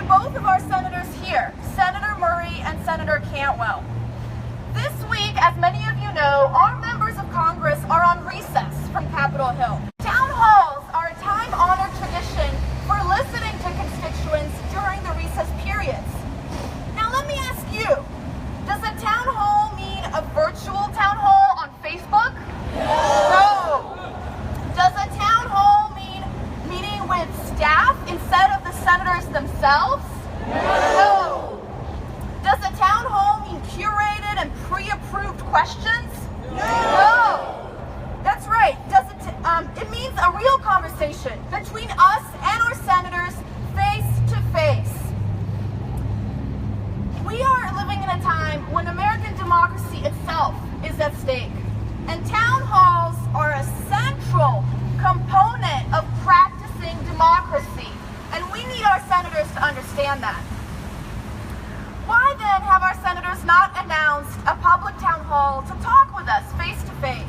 both of our senators here, Senator Murray and Senator Cantwell. This week, as many of you know, our members of Congress are on recess from Capitol Hill. Town halls are a time-honored tradition for listening to constituents during the recess periods. Now let me ask you, does a town hall mean a virtual town hall on Facebook? No. Does a town hall mean meeting with staff instead of the senators themselves? No. Does a town hall mean curated and pre-approved questions? No. That's right. It means a real conversation between us and our senators face to face. We are living in a time when American democracy itself is at stake, and town halls are a central component of practicing democracy, and we need our senators to understand that. Why then have our senators not announced a public town hall to talk with us face to face?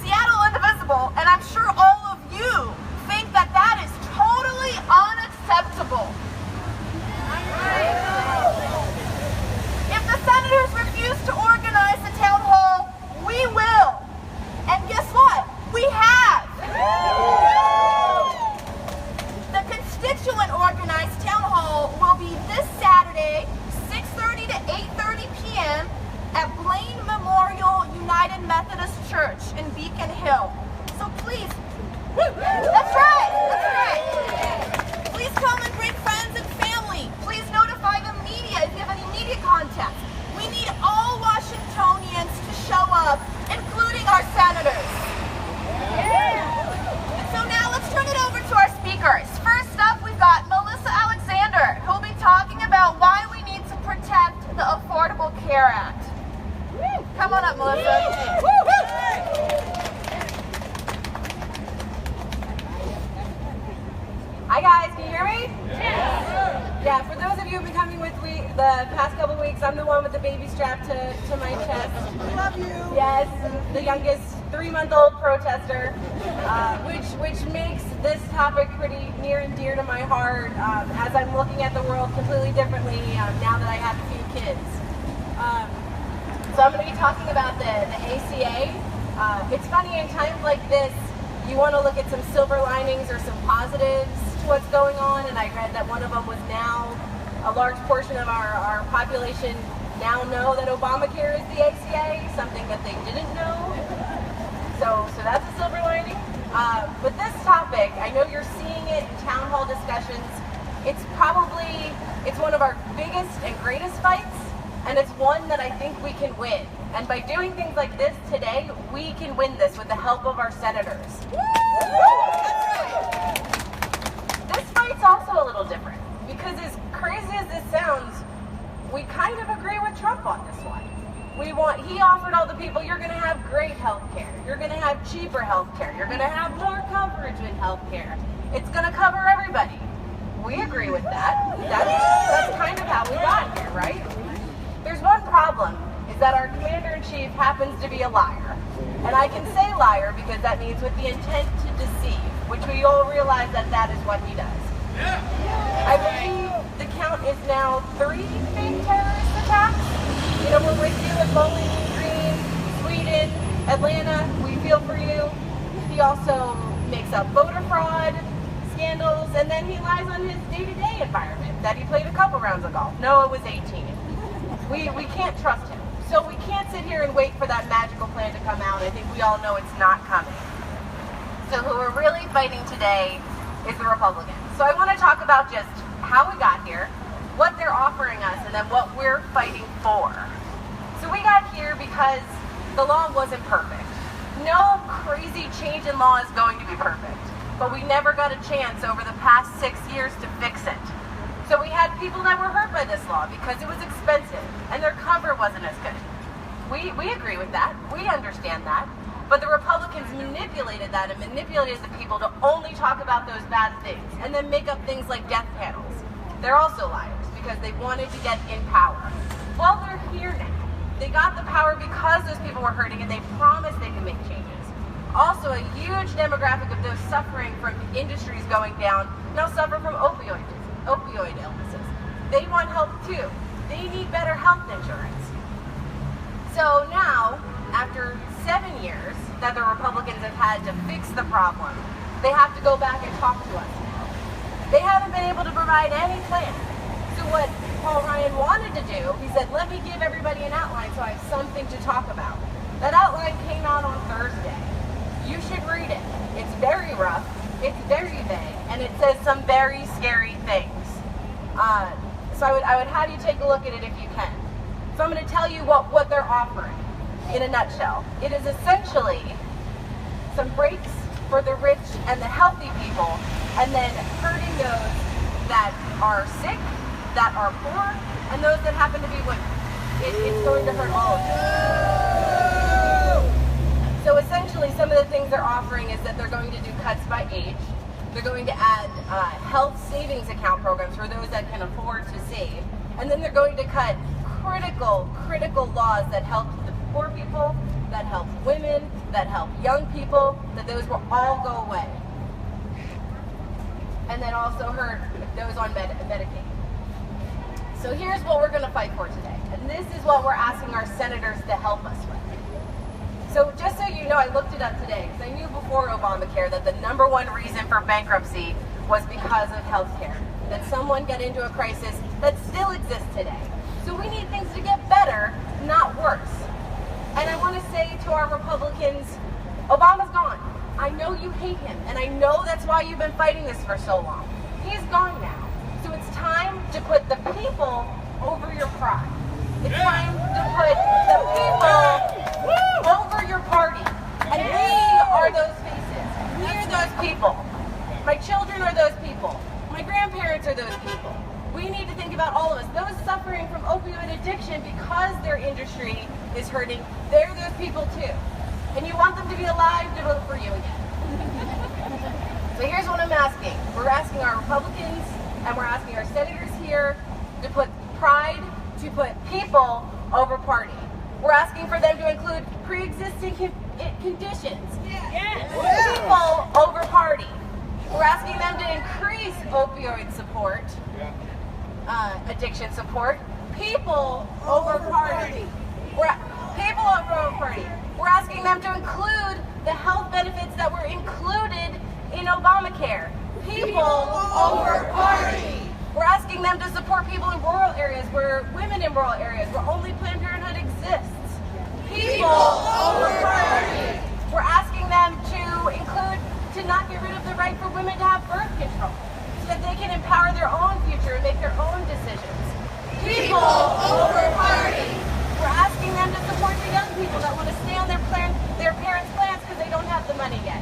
Seattle Indivisible, and I'm sure all of you, think that that is totally unacceptable. If the senators refuse to organize a town hall, we will. And guess what? We have. The constituent organized town hall will be this Saturday, 6:30 to 8:30 p.m. at Blaine Memorial United Methodist Church in Beacon Hill. So please, that's right. Please come and bring friends and family. Please notify the media if you have any media contacts. We need all Washingtonians to show up, including our senators. And so now let's turn it over to our speakers. First up, we've got Melissa Alexander, who will be talking about why we need to protect the Affordable Care Act. Come on up, Melissa. Hi guys, can you hear me? Yes. Yeah, for those of you who've been coming with me the past couple weeks, I'm the one with the baby strapped to my chest. Love you. Yes, the youngest 3-month-old protester, which makes this topic pretty near and dear to my heart as I'm looking at the world completely differently now that I have a few kids. So I'm going to be talking about the ACA. It's funny, in times like this, you want to look at some silver linings or some positives to what's going on, and I read that one of them was now a large portion of our population now know that Obamacare is the ACA, something that they didn't know. So that's a silver lining. But this topic, I know you're seeing it in town hall discussions. It's one of our biggest and greatest fights, and it's one that I think we can win. And by doing things like this today, we can win this with the help of our senators. This fight's also a little different, because as crazy as this sounds, we kind of agree with Trump on this one. He offered all the people, you're going to have great health care, you're going to have cheaper health care, you're going to have more coverage in health care. It's going to cover everybody. We agree with that. That's kind of how we got here, right? There's one problem, is that our commander-in-chief happens to be a liar. And I can say liar because that means with the intent to deceive, which we all realize that is what he does. I believe the count is now 3 big terrorist attacks. You know, we're with you with Bowling Green, Sweden, Atlanta. We feel for you. He also makes up voter fraud scandals, and then he lies on his day-to-day environment, that he played a couple rounds of golf. No, it was 18. We can't trust him. So we can't sit here and wait for that magical plan to come out. I think we all know it's not coming. So who we're really fighting today is the Republicans. So I want to talk about just how we got here, what they're offering us, and then what we're fighting for. So we got here because the law wasn't perfect. No crazy change in law is going to be perfect, but we never got a chance over the past 6 years to fix it. So we had people that were hurt by this law because it was expensive and their cover wasn't as good. We agree with that. We understand that. But the Republicans manipulated that and manipulated the people to only talk about those bad things and then make up things like death panels. They're also liars because they wanted to get in power. Well, they're here now. They got the power because those people were hurting and they promised they could make changes. Also, a huge demographic of those suffering from industries going down now suffer from opioid illness. too. They need better health insurance. So now, after 7 years that the Republicans have had to fix the problem, they have to go back and talk to us now. They haven't been able to provide any plan. So what Paul Ryan wanted to do, he said, let me give everybody an outline so I have something to talk about. That outline came out on Thursday. You should read it. It's very rough, it's very vague, and it says some very scary things. So I would have you take a look at it if you can. So I'm going to tell you what they're offering in a nutshell. It is essentially some breaks for the rich and the healthy people, and then hurting those that are sick, that are poor, and those that happen to be women. It's going to hurt all of them. So essentially, some of the things they're offering is that they're going to do cuts by age. They're going to add health savings account programs for those that can afford to save. And then they're going to cut critical laws that help the poor people, that help women, that help young people, that those will all go away. And then also hurt those on Medicaid. So here's what we're going to fight for today. And this is what we're asking our senators to help us with. So just so you know, I looked it up today because I knew before Obamacare that the #1 reason for bankruptcy was because of health care. That someone got into a crisis that still exists today. So we need things to get better, not worse. And I want to say to our Republicans, Obama's gone. I know you hate him, and I know that's why you've been fighting this for so long. He's gone now. So it's time to put the people over your pride. It's time to put the people over your party. And we are those faces. We are those people. My children are those people. My grandparents are those people. We need to think about all of us. Those suffering from opioid addiction because their industry is hurting, they're those people too. And you want them to be alive to vote for you again. So here's what I'm asking. We're asking our Republicans and we're asking our senators here to put pride, to put people over party. We're asking for them to include pre-existing conditions. People over party. We're asking them to increase opioid support, addiction support. People over party. People over party. We're asking them to include the health benefits that were included in Obamacare. People over party. We're asking them to support people in rural areas, women in rural areas, where only Planned Parenthood exists. People over party. We're asking them to not get rid of the right for women to have birth control, so that they can empower their own future and make their own decisions. People over party. We're asking them to support the young people that want to stay on their parents' plans because they don't have the money yet.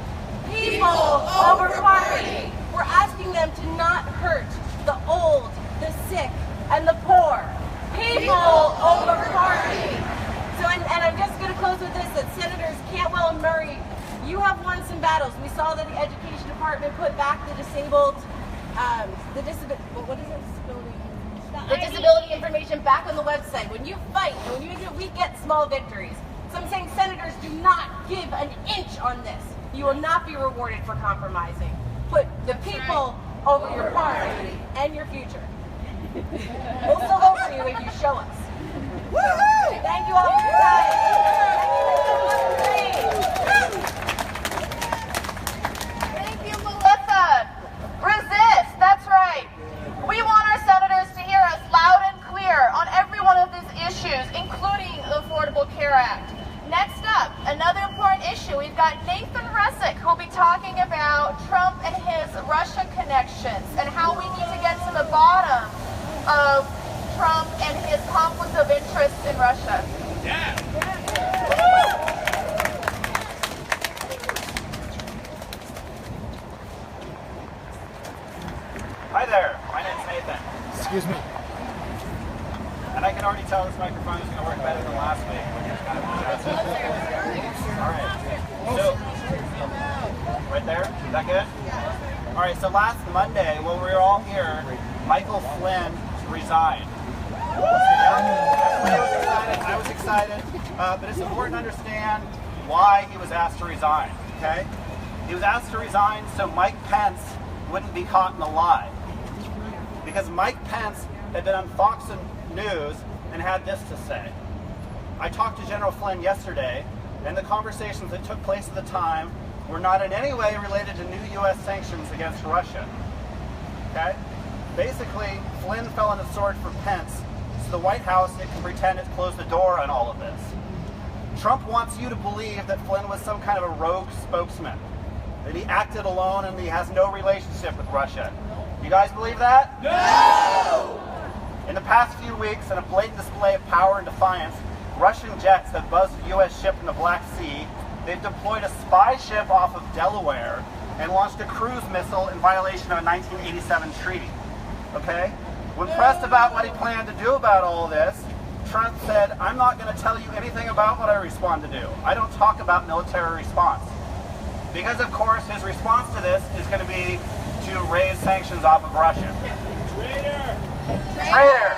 People over party. We're asking them to not hurt the old, the sick, and the poor. People over party. So, and I'm just going to close with this, that Senators Cantwell and Murray, you have won some battles. We saw that the Education Department put back the disabled, the disability information back on the website. When you fight, and when you do, we get small victories. So I'm saying, senators, do not give an inch on this. You will not be rewarded for compromising. Put the people over your party and your future. We'll still vote for you if you show us. Thank you all for your time. Thank you, Melissa. Resist, that's right. We want our senators to hear us loud and clear on every one of these issues, including the Affordable Care Act. Next up, another important issue. We've got Nathan Resick, who'll be talking about Trump and his Russia connections and how we need to get to the bottom of Trump and his conflict of interest in Russia. Yeah. Hi there, my name's Nathan. Excuse me. And I can already tell this microphone is going to work better than last week, which is kind of fantastic. Alright, so, right there, is that good? Alright, so last Monday, when we were all here, Michael Flynn resigned. I was excited, but it's important to understand why he was asked to resign, okay? He was asked to resign so Mike Pence wouldn't be caught in a lie. Because Mike Pence had been on Fox News and had this to say. I talked to General Flynn yesterday, and the conversations that took place at the time were not in any way related to new U.S. sanctions against Russia. Okay? Basically, Flynn fell on a sword for Pence, so the White House it can pretend it's closed the door on all of this. Trump wants you to believe that Flynn was some kind of a rogue spokesman, that he acted alone and he has no relationship with Russia. You guys believe that? No! In the past few weeks, in a blatant display of power and defiance, Russian jets have buzzed a U.S. ship in the Black Sea. They've deployed a spy ship off of Delaware and launched a cruise missile in violation of a 1987 treaty. Okay? When pressed about what he planned to do about all this, Trump said, I'm not going to tell you anything about what I respond to do. I don't talk about military response. Because, of course, his response to this is going to be to raise sanctions off of Russia. Traitor!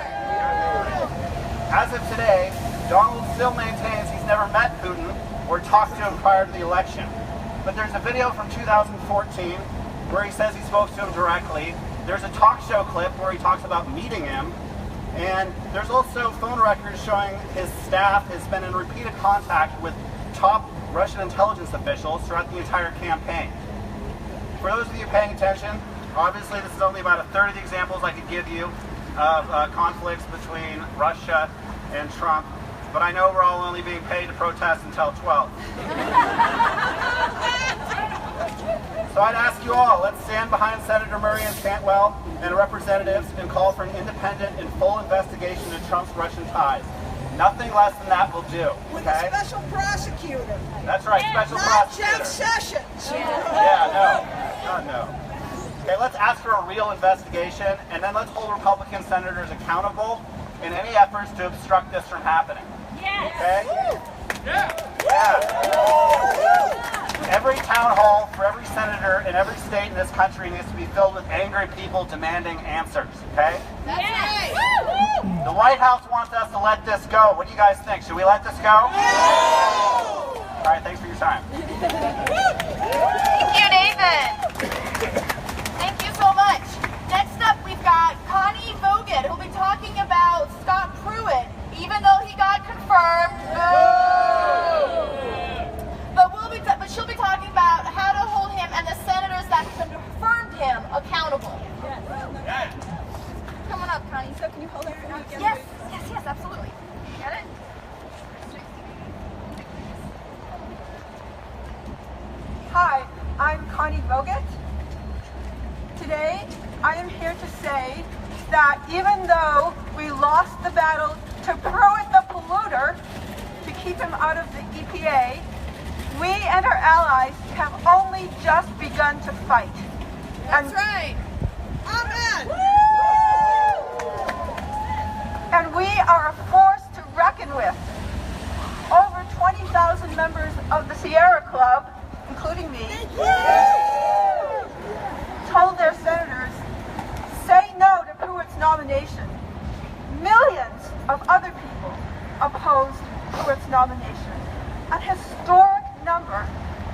As of today, Donald still maintains he's never met Putin or talked to him prior to the election. But there's a video from 2014 where he says he spoke to him directly. There's a talk show clip where he talks about meeting him. And there's also phone records showing his staff has been in repeated contact with top Russian intelligence officials throughout the entire campaign. For those of you paying attention, obviously this is only about a third of the examples I could give you of conflicts between Russia and Trump, but I know we're all only being paid to protest until 12. So I'd ask you all, let's stand behind Senator Murray and Cantwell and representatives and call for an independent and full investigation of Trump's Russian ties. Nothing less than that will do, With okay? a special prosecutor. That's right, special Not prosecutor. Jeff Sessions. Yeah, no. God, no. Okay, let's ask for a real investigation, and then let's hold Republican senators accountable in any efforts to obstruct this from happening. Yes. Okay? Yeah. Every town hall for every senator in every state in this country needs to be filled with angry people demanding answers, okay? That's right. The White House wants us to let this go. What do you guys think? Should we let this go? All right, thanks for your time. Thank you, Nathan. Thank you so much. Next up, we've got Connie Vogan, who'll be talking about Scott Pruitt, even though he got confirmed. But she'll be talking about how to hold him and the senators that confirmed him accountable. Come on up, Connie. So can you hold her? Yes, absolutely. Get it? Hi, I'm Connie Vogt. Today, I am here to say that even though we lost the battle to Pruitt the polluter, to keep him out of the EPA, we and our allies have only just begun to fight. That's right. Amen. And we are a force to reckon with. Over 20,000 members of the Sierra Club, including me, told their senators, say no to Pruitt's nomination. Millions of other people opposed Pruitt's nomination. A historic number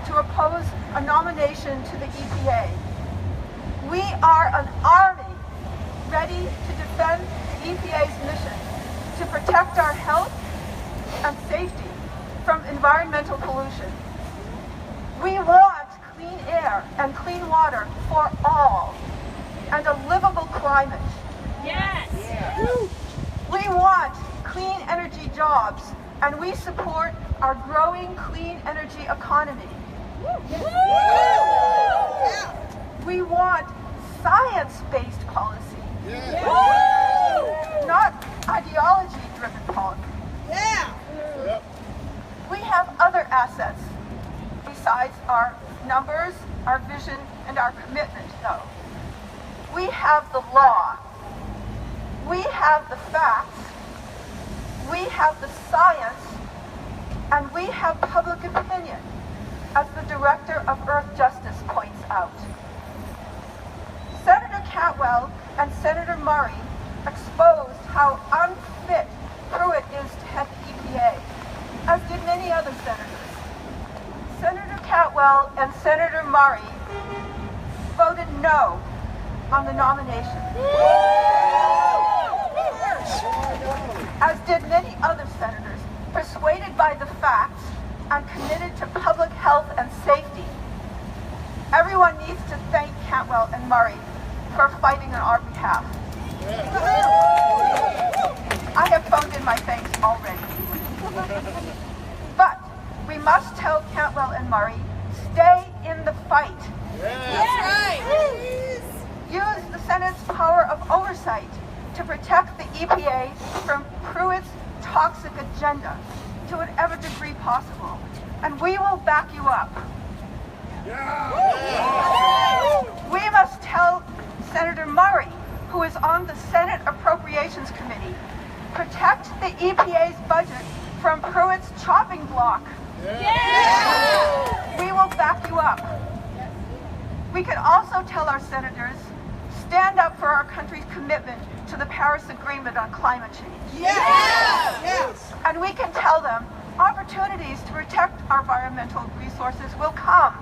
to oppose a nomination to the EPA. We are an army ready to defend the EPA's mission to protect our health and safety from environmental pollution. We want clean air and clean water for all and a livable climate. Yes. We want clean energy jobs, and we support our growing clean energy economy. We want science-based policy, not ideology-driven policy. We have other assets besides our numbers, our vision, and our commitment, though. We have the law. We have the facts. We have the science. And we have public opinion, as the Director of Earth Justice points out. Senator Cantwell and Senator Murray exposed how unfit Pruitt is to head the EPA, as did many other senators. Senator Cantwell and Senator Murray voted no on the nomination. and Murray for fighting on our behalf. I have phoned in my thanks already. But we must tell Cantwell and Murray, stay in the fight. That's right. Use the Senate's power of oversight to protect the EPA from Pruitt's toxic agenda to whatever degree possible. And we will back you up. We must tell Senator Murray, who is on the Senate Appropriations Committee, protect the EPA's budget from Pruitt's chopping block. We will back you up. We can also tell our senators, stand up for our country's commitment to the Paris Agreement on climate change. Yes. And we can tell them opportunities to protect our environmental resources will come.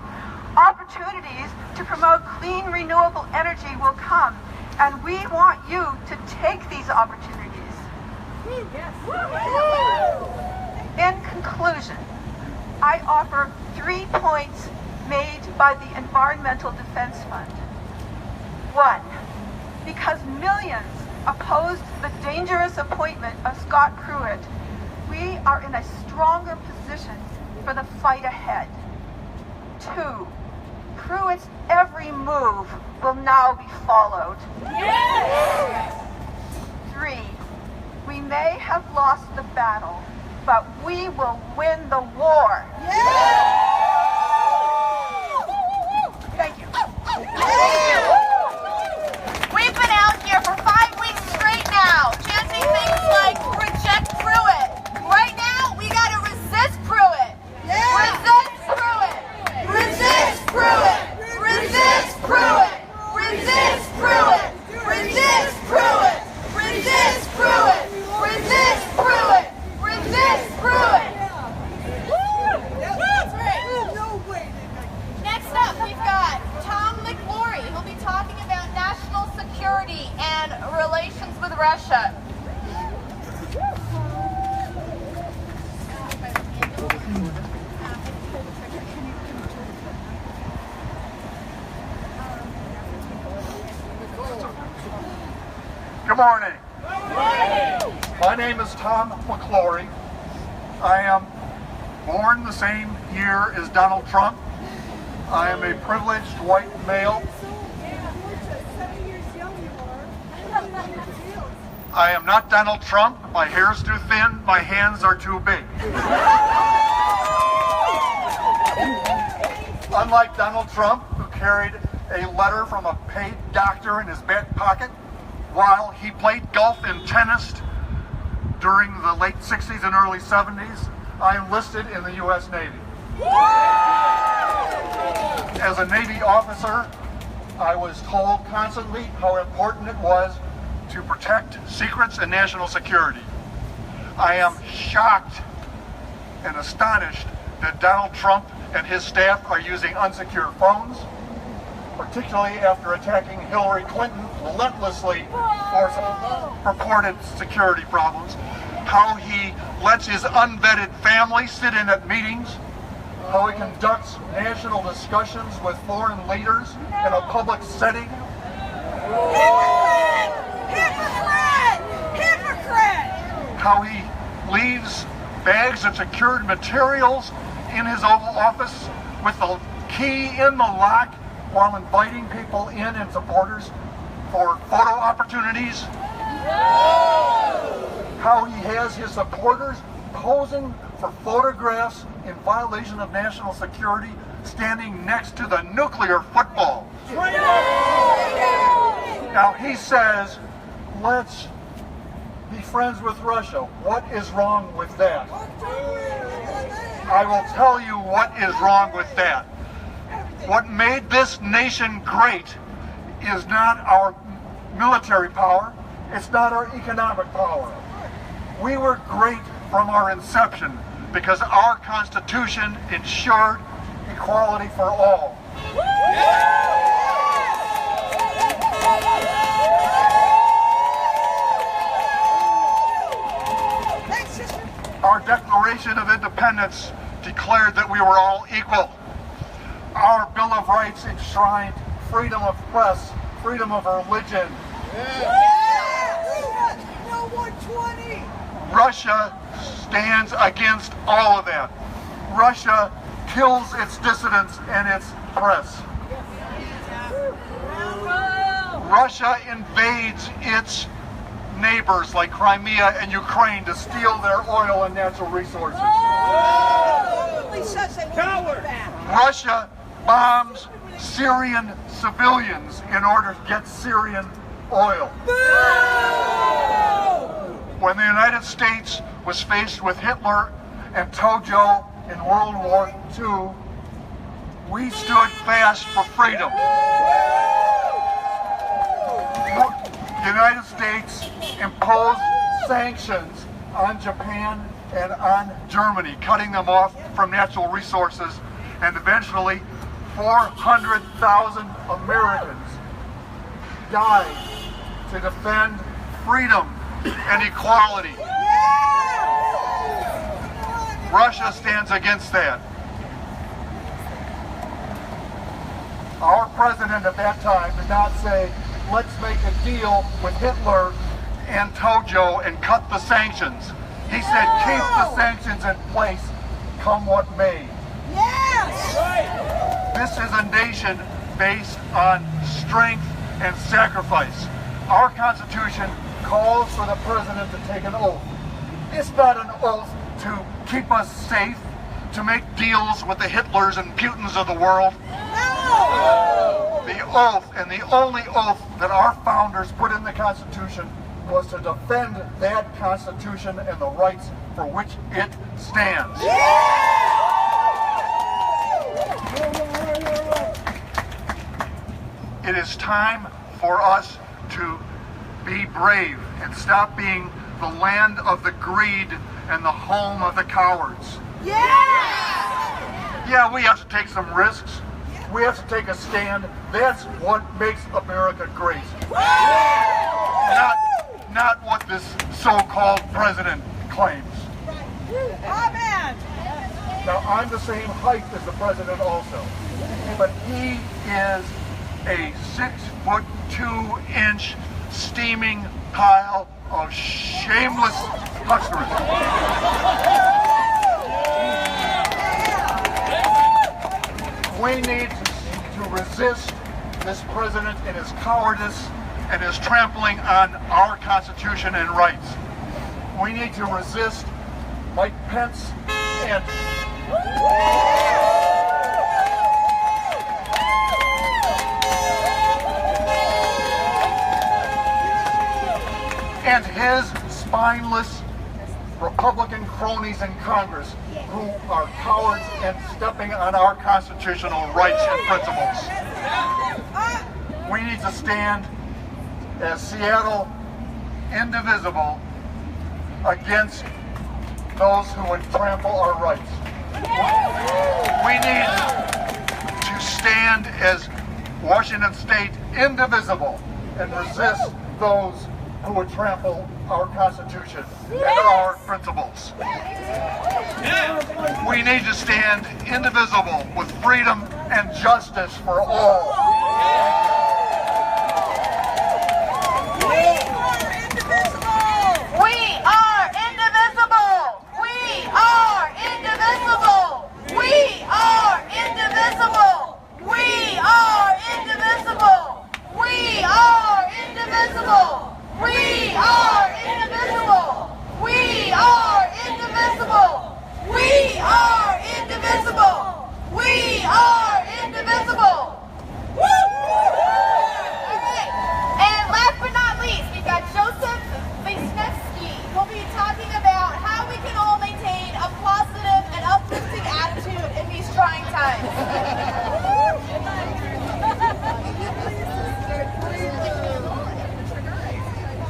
Opportunities to promote clean, renewable energy will come. And we want you to take these opportunities. In conclusion, I offer 3 points made by the Environmental Defense Fund. 1, because millions opposed the dangerous appointment of Scott Pruitt, we are in a stronger position for the fight ahead. 2, Pruitt's every move will now be followed. 3, we may have lost the battle, but we will win the war. Thank you. We've been out here for 5 weeks straight now, chanting things like reject Pruitt. Right now, we gotta resist Pruitt. Resist Pruitt. Resist Pruitt. Resist Pruitt. Resist Pruitt. Resist Pruitt. Resist Pruitt. Resist Pruitt. Resist Pruitt. That's right. No way. Next up, we've got Tom McClory, who'll be talking about national security and relations with Russia. Good morning. My name is Tom McClory. I am born the same year as Donald Trump. I am a privileged white male. 7 years young you are. I am not Donald Trump. My hair is too thin. My hands are too big. Unlike Donald Trump, who carried a letter from a paid doctor in his back pocket while he played golf and tennis during the late 60s and early 70s, I enlisted in the U.S. Navy. As a Navy officer, I was told constantly how important it was to protect secrets and national security. I am shocked and astonished that Donald Trump and his staff are using unsecure phones, particularly after attacking Hillary Clinton relentlessly for some purported security problems, how he lets his unvetted family sit in at meetings, how he conducts national discussions with foreign leaders in a public setting. Hypocrite! How he leaves bags of secured materials in his Oval Office with the key in the lock while inviting people in and supporters for photo opportunities. How he has his supporters posing for photographs in violation of national security, standing next to the nuclear football. Now he says, let's be friends with Russia. What is wrong with that? I will tell you what is wrong with that. What made this nation great is not our military power. It's not our economic power. We were great from our inception because our Constitution ensured equality for all. Our Declaration of Independence declared that we were all equal. Our Bill of Rights enshrined freedom of press, freedom of religion. No 120. Russia stands against all of that. Russia kills its dissidents and its press. Russia invades its neighbors like Crimea and Ukraine to steal their oil and natural resources. Coward. Russia bombs Syrian civilians in order to get Syrian oil. When the United States was faced with Hitler and Tojo in World War II, we stood fast for freedom. The United States imposed sanctions on Japan and on Germany, cutting them off from natural resources, and eventually 400,000 Americans died to defend freedom and equality. Russia stands against that. Our president at that time did not say, let's make a deal with Hitler and Tojo and cut the sanctions. He said, keep the sanctions in place, come what may. This is a nation based on strength and sacrifice. Our Constitution calls for the president to take an oath. It's not an oath to keep us safe, to make deals with the Hitlers and Putins of the world. The oath, and the only oath that our founders put in the Constitution, was to defend that Constitution and the rights for which it stands. It is time for us to be brave and stop being the land of the greed and the home of the cowards. Yeah, we have to take some risks. We have to take a stand. That's what makes America great. Not what this so-called president claims. Amen. Now, I'm the same height as the president also, but he is a 6'2" steaming pile of shameless hucksters. We need to resist this president in his cowardice and his trampling on our Constitution and rights. We need to resist Mike Pence and his spineless Republican cronies in Congress who are cowards and stepping on our constitutional rights and principles. We need to stand as Seattle Indivisible against those who would trample our rights. We need to stand as Washington State Indivisible and resist those who would trample our Constitution and our principles. We need to stand indivisible with freedom and justice for all.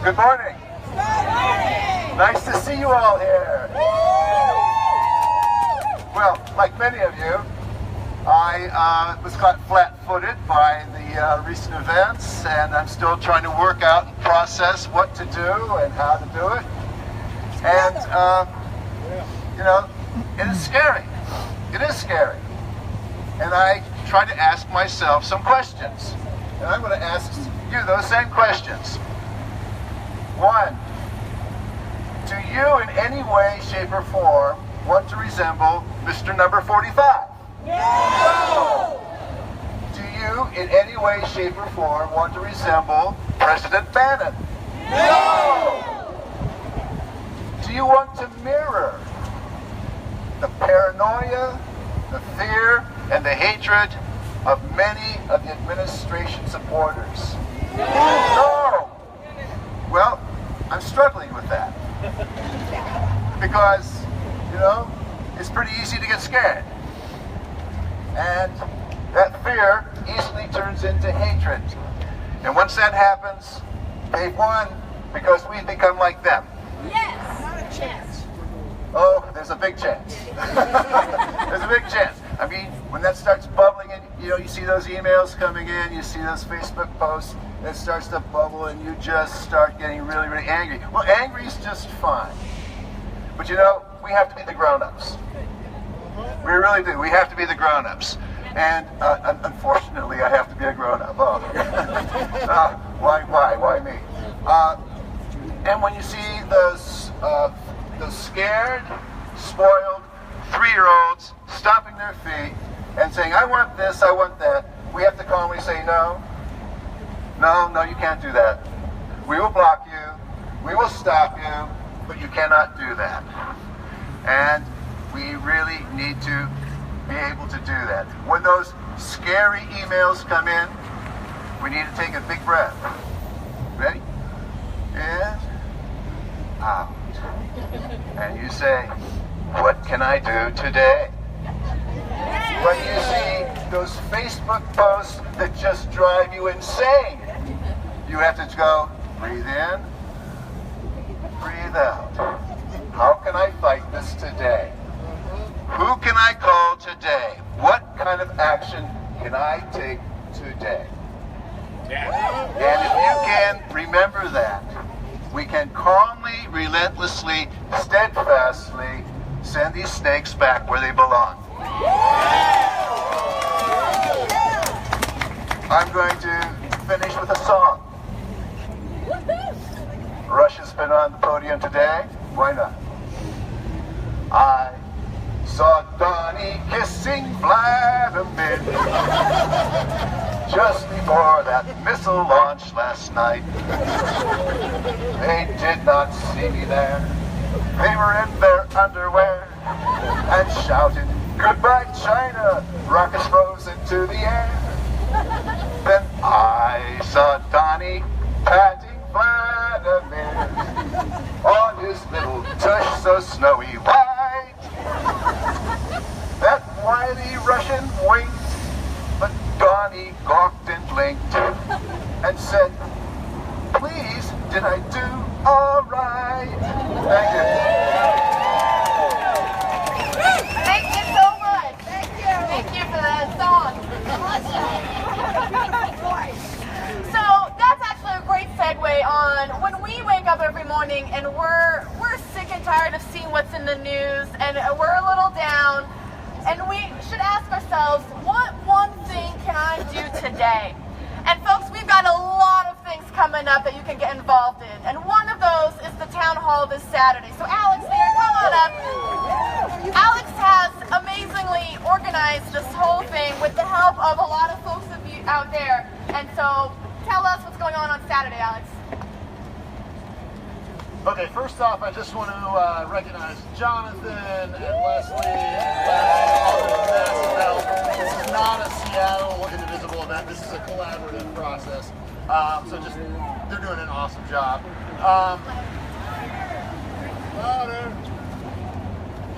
Good morning. Nice to see you all here. Well, like many of you, I was caught flat-footed by the recent events, and I'm still trying to work out and process what to do and how to do it. And, you know, it is scary. It is scary. And I try to ask myself some questions. And I'm going to ask you those same questions. 1, do you in any way, shape, or form want to resemble Mr. Number 45? No! Do you in any way, shape, or form want to resemble President Bannon? No! Do you want to mirror the paranoia, the fear, and the hatred of many of the administration supporters? No! Well, I'm struggling with that. Because, you know, it's pretty easy to get scared. And that fear easily turns into hatred. And once that happens, they've won because we've become like them. Yes. Not a chance. Oh, there's a big chance. There's a big chance. I mean, when that starts bubbling and you see those emails coming in, you see those Facebook posts, it starts to bubble and you just start getting really, really angry. Well, angry is just fine. But we have to be the grown-ups. We really do. We have to be the grown-ups. And unfortunately, I have to be a grown-up. Oh. Why me? And when you see those scared, spoiled 3-year-olds stomping their feet and saying, I want this, I want that, we have to calmly say, no, you can't do that. We will block you, we will stop you, but you cannot do that. And we really need to be able to do that. When those scary emails come in, we need to take a big breath. Ready? In, out. And you say, what can I do today? When you see those Facebook posts that just drive you insane, you have to go, breathe in, breathe out. How can I fight this today? Who can I call today? What kind of action can I take today? And if you can remember that, we can calmly, relentlessly, steadfastly send these snakes back where they belong. I'm going to finish with a song. Rush has been on the podium today. Why not? I saw Donnie kissing Vladimir just before that missile launch last night. They did not see me there. They were in their underwear and shouted, goodbye China, rockets rose into the air. Then I saw Donnie patting Vladimir on his little tush so snowy white. That wily Russian winked, but Donnie gawked and blinked and said, please, did I do all right? Thank you. Thank you so much. Thank you for that song. So that's actually a great segue on when we wake up every morning and we're sick and tired of seeing what's in the news and we're a little down, and we should ask ourselves, what one thing can I do today? And folks, we've got a lot of things coming up that you can get involved in, and one of those is the town hall this Saturday. So Alex, there, come on up. Alex has amazingly organized this whole thing with the help of a lot of folks of you out there. And so tell us what's going on Saturday, Alex. Okay, first off, I just want to recognize Jonathan and Leslie and all of massive help. This is not a Seattle Indivisible event. This is a collaborative process. So they're doing an awesome job.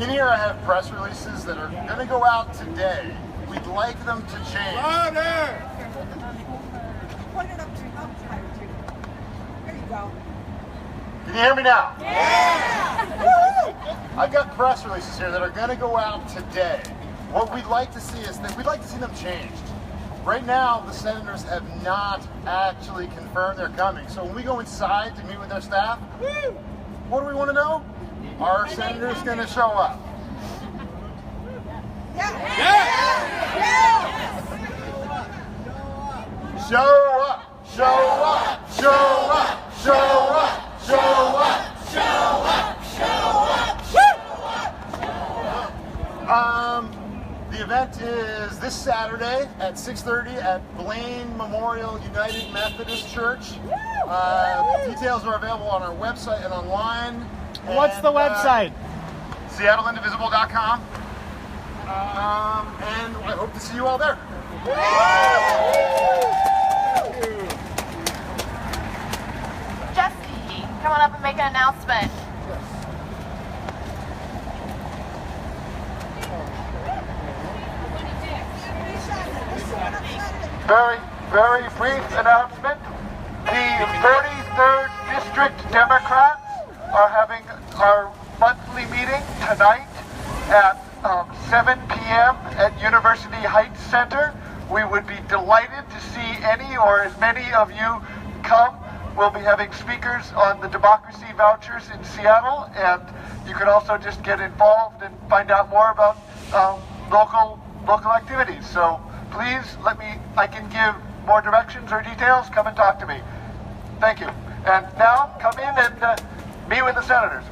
In here I have press releases that are going to go out today. We'd like them to change. Point it up higher, too. There you go. Can you hear me now? Yeah! I've got press releases here that are going to go out today. What we'd like to see is that we'd like to see them changed. Right now, the senators have not actually confirmed they're coming. So when we go inside to meet with their staff, what do we want to know? Are senators going to show up? Show up, show up, show up, show up, show up, show up, show up, show up. The event is this Saturday at 6:30 at Blaine Memorial United Methodist Church. Details are available on our website and online. What's the website? SeattleIndivisible.com. And I hope to see you all there. Jesse, come on up and make an announcement. Very, very brief announcement. The 43rd District Democrats are having our monthly meeting tonight at 7 p.m. at University Heights Center. We would be delighted to see any or as many of you come. We'll be having speakers on the democracy vouchers in Seattle, and you can also just get involved and find out more about local activities. So please I can give more directions or details. Come and talk to me. Thank you. And now come in and meet with the senators.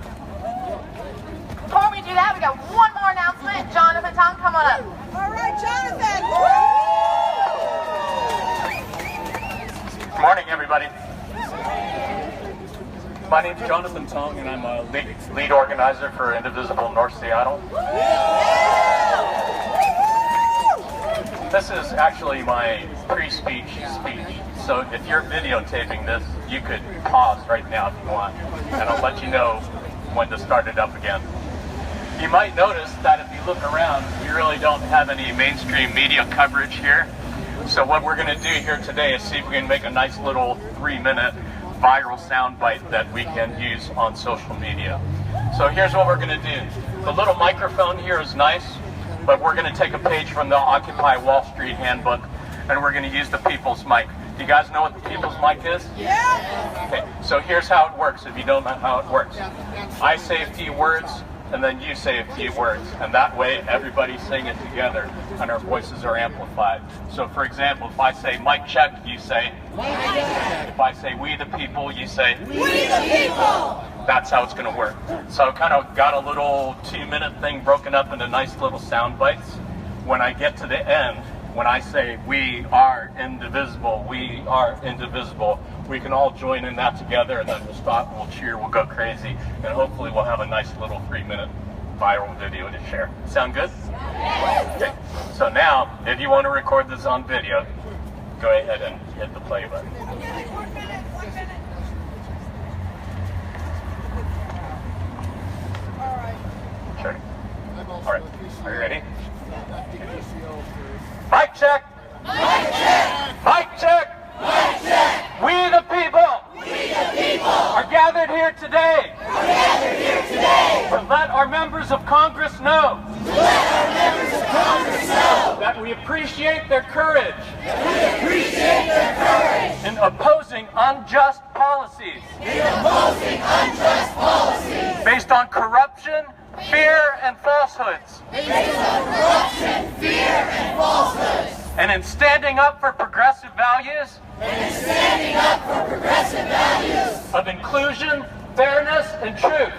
Before we do that, we got one more announcement. Jonathan Tong, come on up. All right, Jonathan. Good morning, everybody. My name's Jonathan Tong, and I'm a lead organizer for Indivisible North Seattle. This is actually my pre-speech speech, so if you're videotaping this, you could pause right now if you want, and I'll let you know when to start it up again. You might notice that if you look around, we really don't have any mainstream media coverage here. So what we're going to do here today is see if we can make a nice little 3-minute viral soundbite that we can use on social media. So here's what we're going to do. The little microphone here is nice, but we're going to take a page from the Occupy Wall Street handbook, and we're going to use the people's mic. Do you guys know what the people's mic is? Yeah. Okay, so here's how it works if you don't know how it works. I say a few words, and then you say a few words, and that way everybody's saying it together and our voices are amplified. So for example, if I say mic check, you say mic check. If I say we the people, you say we the people. That's how it's going to work. So I kind of got a little 2-minute thing broken up into nice little sound bites. When I get to the end, when I say we are indivisible, we can all join in that together, and then we'll stop, we'll cheer, we'll go crazy, and hopefully we'll have a nice little 3-minute viral video to share. Sound good? Okay. So now, if you want to record this on video, go ahead and hit the play button. 1 minute. All right. Sure. All right. Are you ready? Mic check! Mic check! Mic check! Mic check! We the people are gathered here today to let our members of Congress know that we appreciate their courage in opposing unjust policies based on corruption, fear, and falsehoods. And in standing up for progressive values of inclusion, fairness, and truth.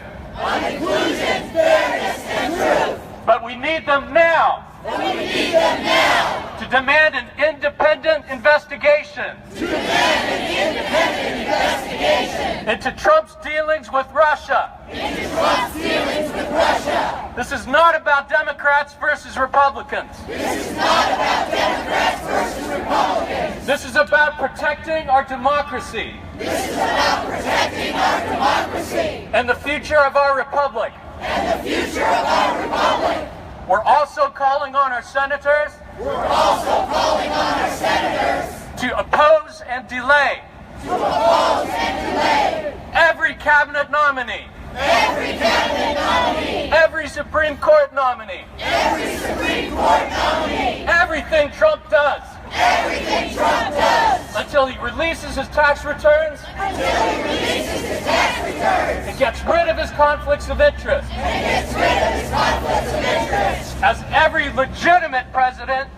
But we need them now. To demand an independent investigation into Trump's dealings with Russia. This is not about Democrats versus Republicans. This is about protecting our democracy. And the future of our republic. We're also calling on our senators to oppose and delay every cabinet nominee, every Supreme Court nominee, everything Trump does, until he releases his tax returns, and gets rid of his conflicts of interest. As every legitimate president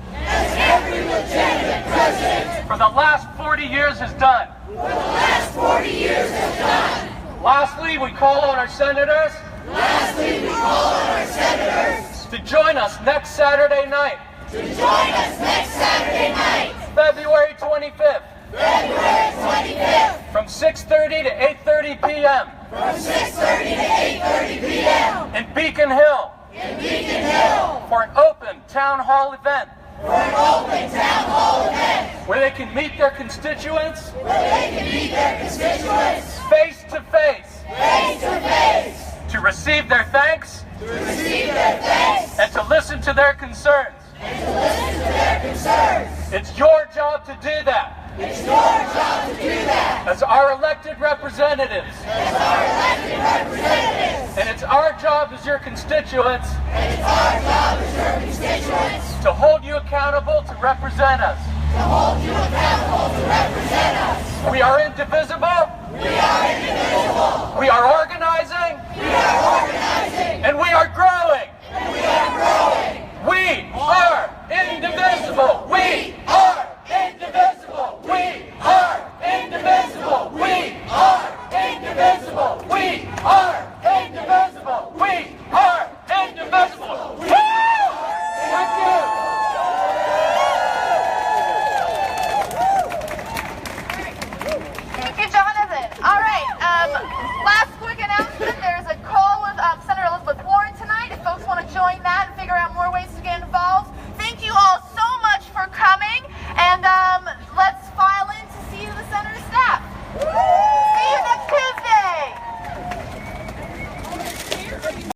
every legitimate president for the last 40 years has done. for the last 40 years has done. Lastly, we call on our senators Lastly, we call on our senators to join us next Saturday night, to join us next Saturday night, February 25th, February 25th, from 6:30 to 8:30 p.m. from 6:30 to 8:30 p.m. in Beacon Hill in Beacon Hill for an open town hall event for an open town hall event where they can meet their constituents where they can meet their constituents face to face face to face to receive their thanks to receive their thanks and to listen to their concerns. and to listen to their concerns. It's your job to do that It's your job to do that as our elected representatives, as our elected representatives. and it's our job as your constituents And it's our job as your constituents to hold you accountable to represent us. to hold you accountable to represent us. We are indivisible, We are indivisible,